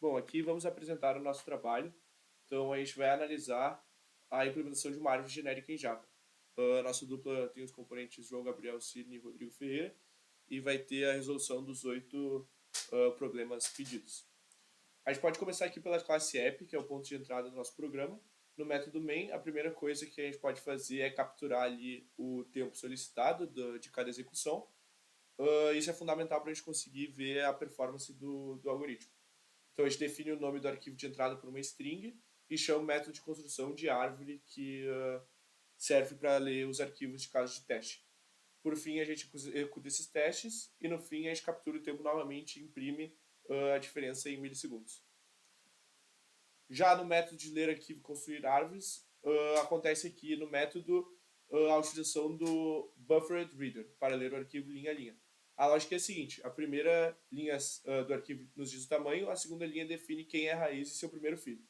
Bom, aqui vamos apresentar o nosso trabalho. Então, a gente vai analisar a implementação de uma árvore genérica em Java. A nossa dupla tem os componentes João Gabriel Cirne e Rodrigo Ferreira e vai ter a resolução dos 8 problemas pedidos. A gente pode começar aqui pela classe app, que é o ponto de entrada do nosso programa. No método main, a primeira coisa que a gente pode fazer é capturar ali o tempo solicitado de cada execução. Isso é fundamental para a gente conseguir ver a performance do algoritmo. Então a gente define o nome do arquivo de entrada por uma string e chama o método de construção de árvore que serve para ler os arquivos de caso de teste. Por fim, a gente executa esses testes e no fim a gente captura o tempo novamente e imprime a diferença em milissegundos. Já no método de ler arquivo e construir árvores, acontece aqui no método a utilização do buffered reader para ler o arquivo linha a linha. A lógica é a seguinte: a primeira linha do arquivo nos diz o tamanho, a segunda linha define quem é a raiz e seu primeiro filho.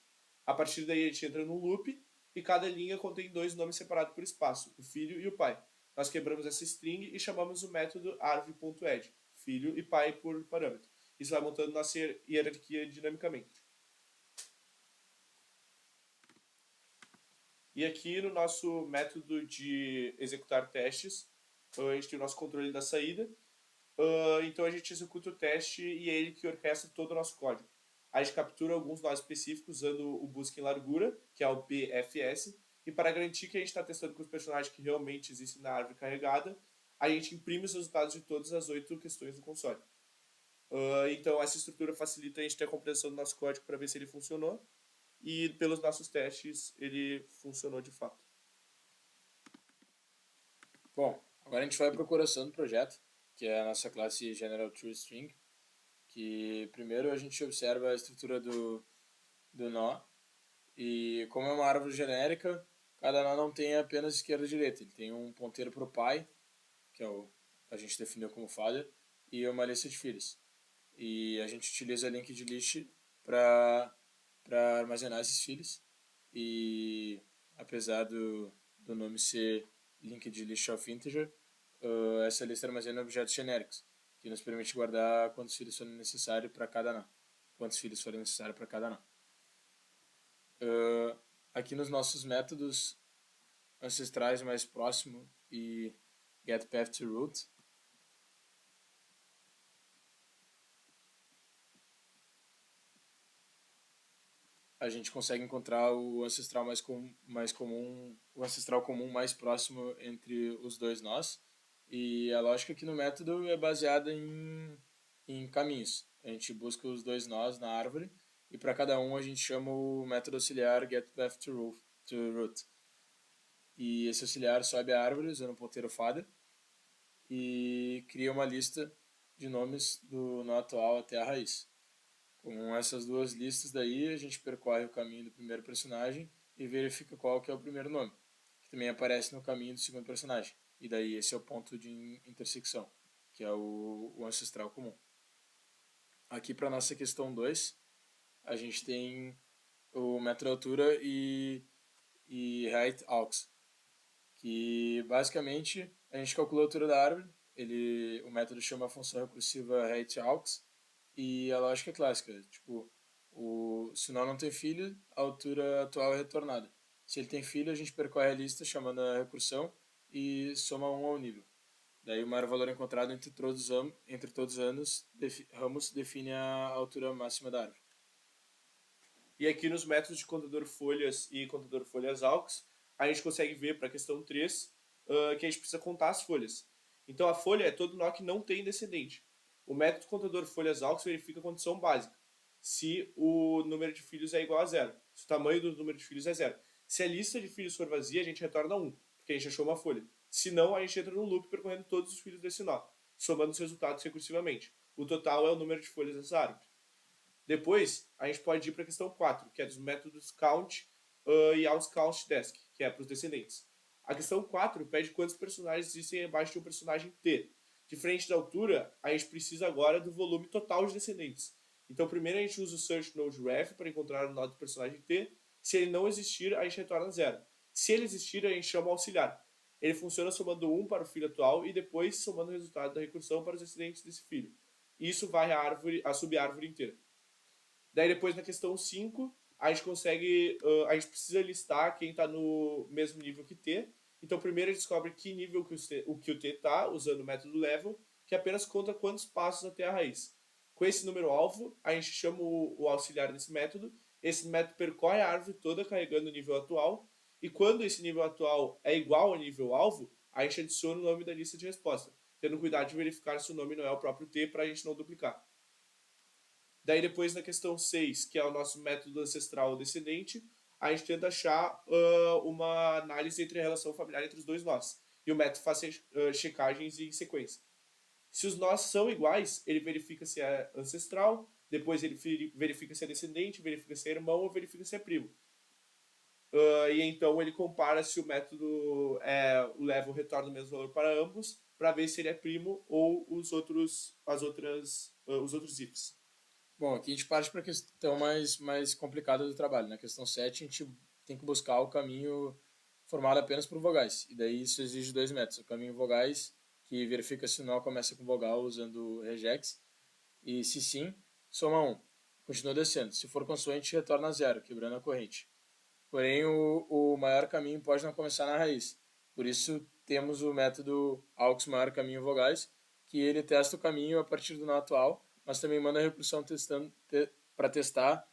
A partir daí a gente entra no loop e cada linha contém dois nomes separados por espaço, o filho e o pai. Nós quebramos essa string e chamamos o método árvore.add, filho e pai por parâmetro. Isso vai montando nossa hierarquia dinamicamente. E aqui no nosso método de executar testes, a gente tem o nosso controle da saída. Então a gente executa o teste e é ele que orquestra todo o nosso código. A gente captura alguns nós específicos usando o busca em largura, que é o BFS, e para garantir que a gente está testando com os personagens que realmente existem na árvore carregada, a gente imprime os resultados de todas as 8 questões do console. Então essa estrutura facilita a gente ter a compreensão do nosso código para ver se ele funcionou, e pelos nossos testes ele funcionou de fato. Bom, agora a gente vai para o coração do projeto, que é a nossa classe General TrueString, que primeiro a gente observa a estrutura do nó, e como é uma árvore genérica, cada nó não tem apenas esquerda e direita, ele tem um ponteiro para o pai, que é a gente definiu como father, e uma lista de filhos. E a gente utiliza linked list para armazenar esses filhos, e apesar do nome ser linked list of integer, essa lista armazena objetos genéricos, que nos permite guardar quantos filhos forem necessários para cada nó. Aqui nos nossos métodos ancestrais mais próximo e getPathToRoot, a gente consegue encontrar o ancestral o ancestral comum mais próximo entre os dois nós. E a lógica aqui no método é baseada em caminhos. A gente busca os dois nós na árvore e para cada um a gente chama o método auxiliar getPathToRoot. E esse auxiliar sobe a árvore usando o ponteiro father e cria uma lista de nomes do nó atual até a raiz. Com essas duas listas daí, a gente percorre o caminho do primeiro personagem e verifica qual que é o primeiro nome, que também aparece no caminho do segundo personagem. E daí esse é o ponto de intersecção, que é o ancestral comum. Aqui para nossa questão 2, a gente tem o método altura e height_aux, que basicamente a gente calcula a altura da árvore, o método chama a função recursiva height_aux, e a lógica é clássica, tipo, se o nó não tem filho, a altura atual é retornada. Se ele tem filho, a gente percorre a lista chamando a recursão e soma 1 ao nível. Daí o maior valor encontrado entre todos os ramos define a altura máxima da árvore. E aqui nos métodos de contador folhas e contador folhas aux, a gente consegue ver para a questão 3 que a gente precisa contar as folhas. Então a folha é todo nó que não tem descendente. O método contador folhas aux verifica a condição básica. Se o número de filhos é igual a 0. Se o tamanho do número de filhos é 0. Se a lista de filhos for vazia, a gente retorna 1, porque a gente achou uma folha. Se não, a gente entra no loop percorrendo todos os filhos desse nó, somando os resultados recursivamente. O total é o número de folhas dessa árvore. Depois, a gente pode ir para a questão 4, que é dos métodos count e outCountDesc, que é para os descendentes. A questão 4 pede quantos personagens existem abaixo de um personagem T. Diferente da altura, a gente precisa agora do volume total de descendentes. Então, primeiro a gente usa o search node ref para encontrar o nó do personagem T. Se ele não existir, a gente retorna 0. Se ele existir, a gente chama o auxiliar. Ele funciona somando 1 para o filho atual e depois somando o resultado da recursão para os descendentes desse filho. Isso vai a sub-árvore inteira. Daí depois na questão 5 a gente consegue, a gente precisa listar quem está no mesmo nível que T. Então primeiro a gente descobre que nível que o T está, usando o método level, que apenas conta quantos passos até a raiz. Com esse número alvo, a gente chama o auxiliar desse método. Esse método percorre a árvore toda carregando o nível atual. E quando esse nível atual é igual ao nível alvo, a gente adiciona o nome da lista de resposta, tendo cuidado de verificar se o nome não é o próprio T para a gente não duplicar. Daí depois na questão 6, que é o nosso método ancestral descendente, a gente tenta achar uma análise entre a relação familiar entre os dois nós. E o método faz checagens em sequência. Se os nós são iguais, ele verifica se é ancestral, depois ele verifica se é descendente, verifica se é irmão ou verifica se é primo. E então ele compara se o método leva o retorno do mesmo valor para ambos, para ver se ele é primo ou os outros ifs. Bom, aqui a gente parte para a questão mais complicada do trabalho. Na questão 7, a gente tem que buscar o caminho formado apenas por vogais. E daí isso exige dois métodos. O caminho vogais, que verifica se o nó começa com vogal usando regex. E se sim, soma 1. Continua descendo. Se for consoante, retorna a 0, quebrando a corrente. Porém, o maior caminho pode não começar na raiz. Por isso, temos o método aux maior caminho vogais, que ele testa o caminho a partir do nó atual, mas também manda a recursão para testar,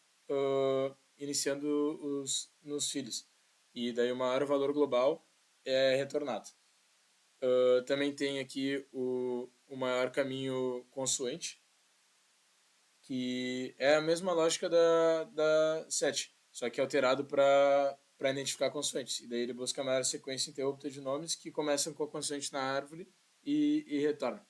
iniciando nos filhos. E daí o maior valor global é retornado. Também tem aqui o maior caminho consoante, que é a mesma lógica da 7, só que alterado para identificar consoantes. E daí ele busca a maior sequência interrupta de nomes que começam com a consoante na árvore e retorna.